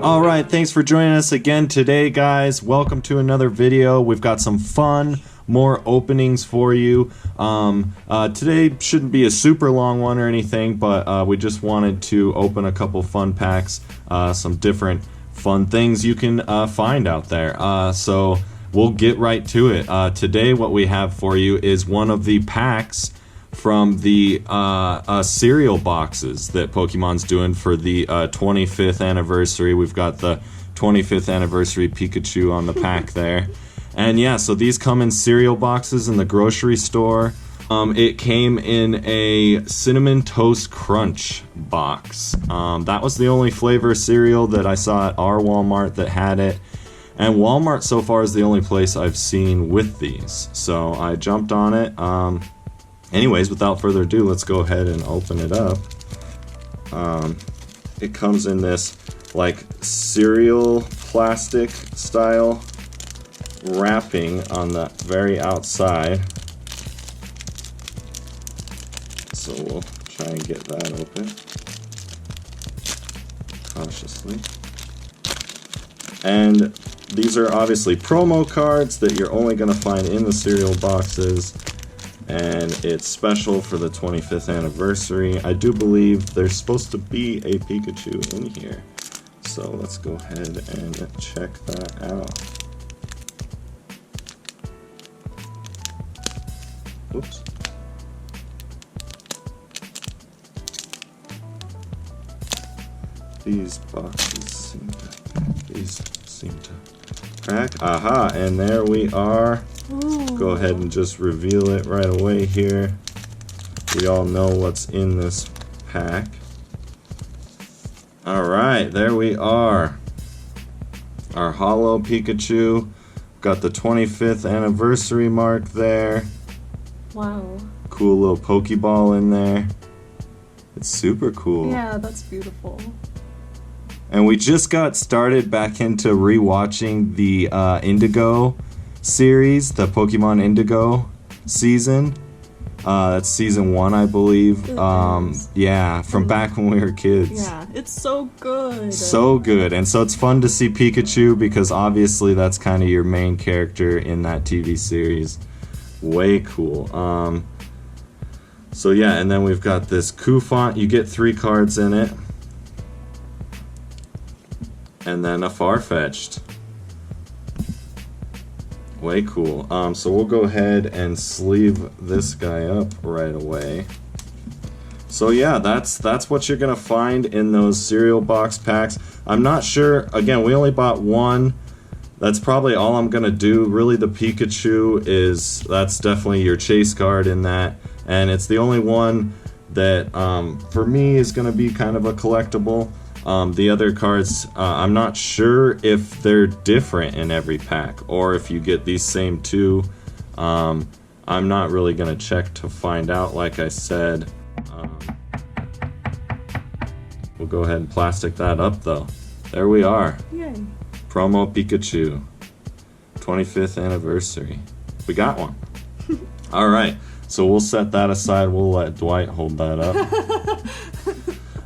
Alright, thanks for joining us again today, guys. Welcome to another video. We've got some fun, more openings for you. Today shouldn't be a super long one or anything, but we just wanted to open a couple fun packs, some different fun things you can find out there. So we'll get right to it. Today what we have for you is one of the packs from the cereal boxes that Pokemon's doing for the 25th anniversary. We've got the 25th anniversary Pikachu on the pack there. And yeah, so these come in cereal boxes in the grocery store. It came in a Cinnamon Toast Crunch box. That was the only flavor cereal that I saw at our Walmart that had it. And Walmart so far is the only place I've seen with these. So I jumped on it. Anyways, without further ado, let's go ahead and open it up. It comes in this like cereal plastic style wrapping on the very outside. So we'll try and get that open cautiously. And these are obviously promo cards that you're only going to find in the cereal boxes. And it's special for the 25th anniversary. I do believe there's supposed to be a Pikachu in here. So let's go ahead and check that out. Oops. These boxes seem to crack. Aha, and there we are. Ooh. Go ahead and just reveal it right away here. We all know what's in this pack. Alright, there we are. Our holo Pikachu. Got the 25th anniversary mark there. Wow. Cool little Pokeball in there. It's super cool. Yeah, that's beautiful. And we just got started back into rewatching the Indigo series, the Pokemon Indigo season. That's season 1, I believe. Yeah, from back when we were kids. Yeah, it's so good. So good. And so it's fun to see Pikachu because obviously that's kind of your main character in that TV series. Way cool. So yeah, and then we've got this Kufant. You get 3 cards in it. And then a Farfetch'd. Way cool. So we'll go ahead and sleeve this guy up right away. So yeah, that's what you're gonna find in those cereal box packs. I'm not sure. Again, we only bought one. That's probably all I'm gonna do. Really, the Pikachu that's definitely your chase card in that, and it's the only one that for me is gonna be kind of a collectible. The other cards, I'm not sure if they're different in every pack or if you get these same 2. I'm not really going to check to find out, like I said. We'll go ahead and plastic that up though. There we are. Yay. Promo Pikachu. 25th anniversary. We got one. Alright, so we'll set that aside. We'll let Dwight hold that up.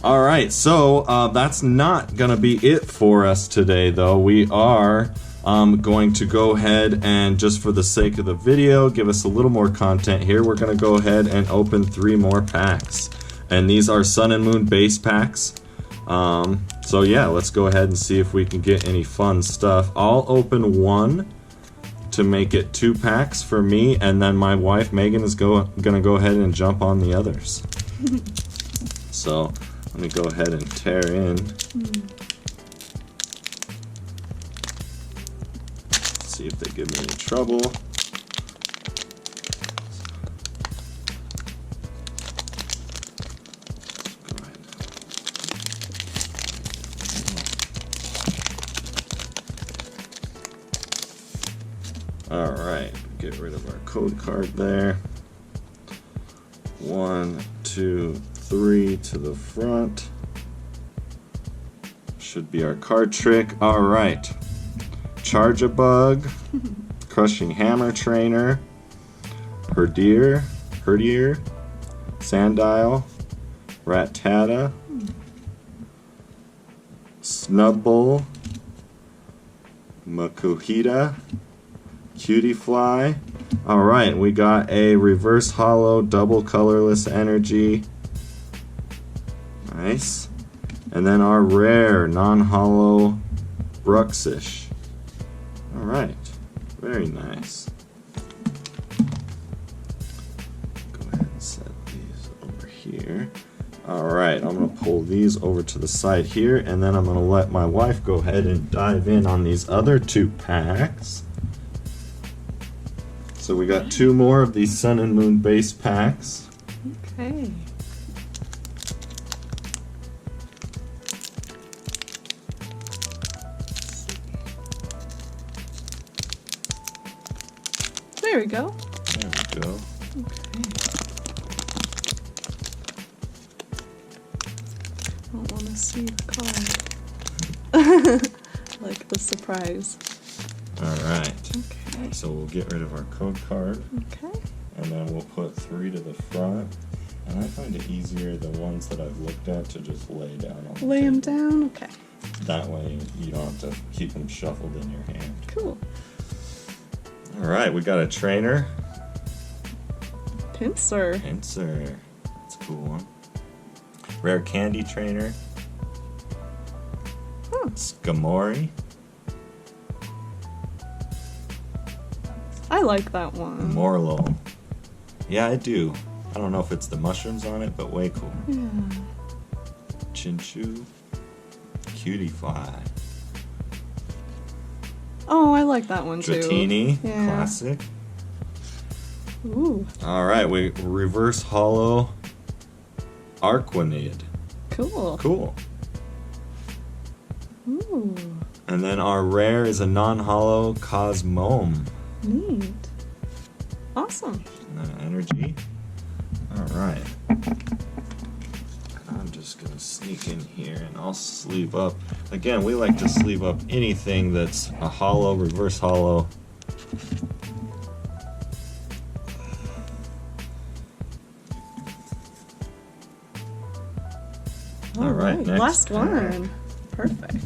Alright, so that's not going to be it for us today, though. We are going to go ahead and, just for the sake of the video, give us a little more content here. We're going to go ahead and open 3 more packs. And these are Sun and Moon base packs. So yeah, let's go ahead and see if we can get any fun stuff. I'll open 1 to make it 2 packs for me, and then my wife Megan is going to go ahead and jump on the others. So let me go ahead and tear in. See if they give me any trouble. Go ahead. Alright, get rid of our code card there. 1, 2, 3 to the front. Should be our card trick. Alright. Charge-a-Bug, Crushing Hammer Trainer, Herdier, Sandile, Rattata, Snubbull, Makuhita, Cutie Fly. Alright, we got a reverse hollow, double colorless energy. Nice. And then our rare, non-hollow Bruxish. Alright, very nice. Go ahead and set these over here. Alright, I'm going to pull these over to the side here, and then I'm going to let my wife go ahead and dive in on these other 2 packs. So we got 2 more of these Sun and Moon base packs. Okay. There we go. There we go. Okay. I don't want to see the card. Like the surprise. Alright. Okay. So we'll get rid of our code card. Okay. And then we'll put 3 to the front. And I find it easier the ones that I've looked at to just lay down on the Lay them table. down? Okay. That way you don't have to keep them shuffled in your hand. Cool. Alright, we got a trainer. Pinsir. Pinsir. That's a cool one. Rare candy trainer. Huh. Skamori. I like that one. Morlo. Yeah, I do. I don't know if it's the mushrooms on it, but way cool. Yeah. Chinchu. Cutie Fly. Oh, I like that one too. Dratini. Yeah. Classic. Ooh, Alright, we reverse hollow Arquanid. cool. Cool. Ooh, And then our rare is a non-hollow Cosmome. neat. Awesome. And then energy. Alright. I'm just gonna sneak in here and I'll sleeve up. Again, we like to sleeve up anything that's a hollow, reverse hollow. All right, next last pack. one. Perfect.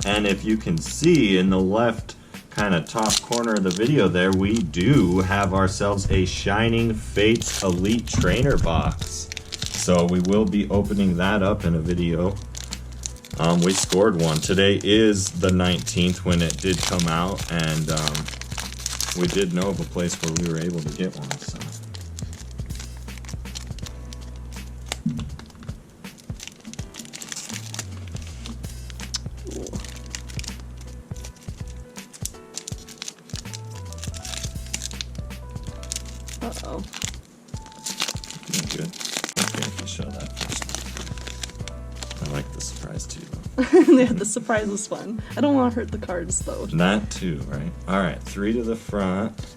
And if you can see in the left kind of top corner of the video there, we do have ourselves a Shining Fates Elite Trainer box. So we will be opening that up in a video. We scored one. Today is the 19th when it did come out, and we did know of a place where we were able to get one. So. Uh-oh. Doing good. Okay, if you show that first. I like the surprise too, though. Yeah, the surprise was fun. I don't want to hurt the cards, though. That too, right? Alright, 3 to the front.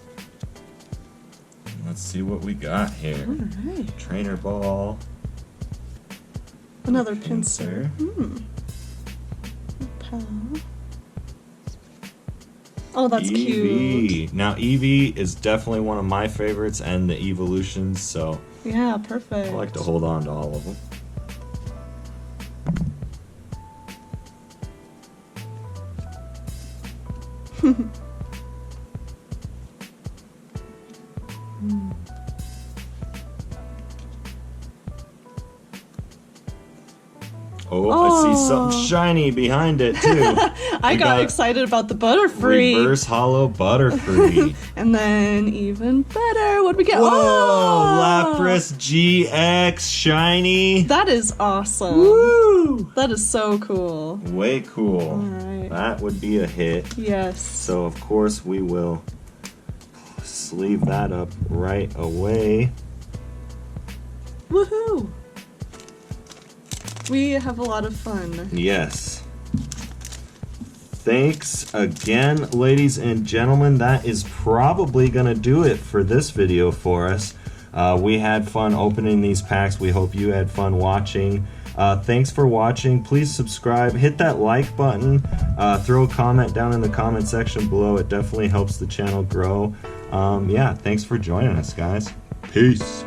Let's see what we got here. Alright. Trainer ball. Another Pinsir. pincer. Pal. Oh, that's cute. Eevee. Now, Eevee is definitely one of my favorites and the evolutions, so Yeah, perfect. I like to hold on to all of them. Oh, I see something shiny behind it too. I We got excited about the Butterfree. Reverse hollow Butterfree. And then even better, what do we get? Whoa! Oh! Lapras GX shiny. That is awesome. Woo! That is so cool. Way cool. Alright. That would be a hit. Yes. So of course we will sleeve that up right away. Woohoo! We have a lot of fun. Yes. Thanks again, ladies and gentlemen. That is probably going to do it for this video for us. We had fun opening these packs. We hope you had fun watching. Thanks for watching. Please subscribe. Hit that like button. Throw a comment down in the comment section below. It definitely helps the channel grow. Yeah, thanks for joining us, guys. Peace.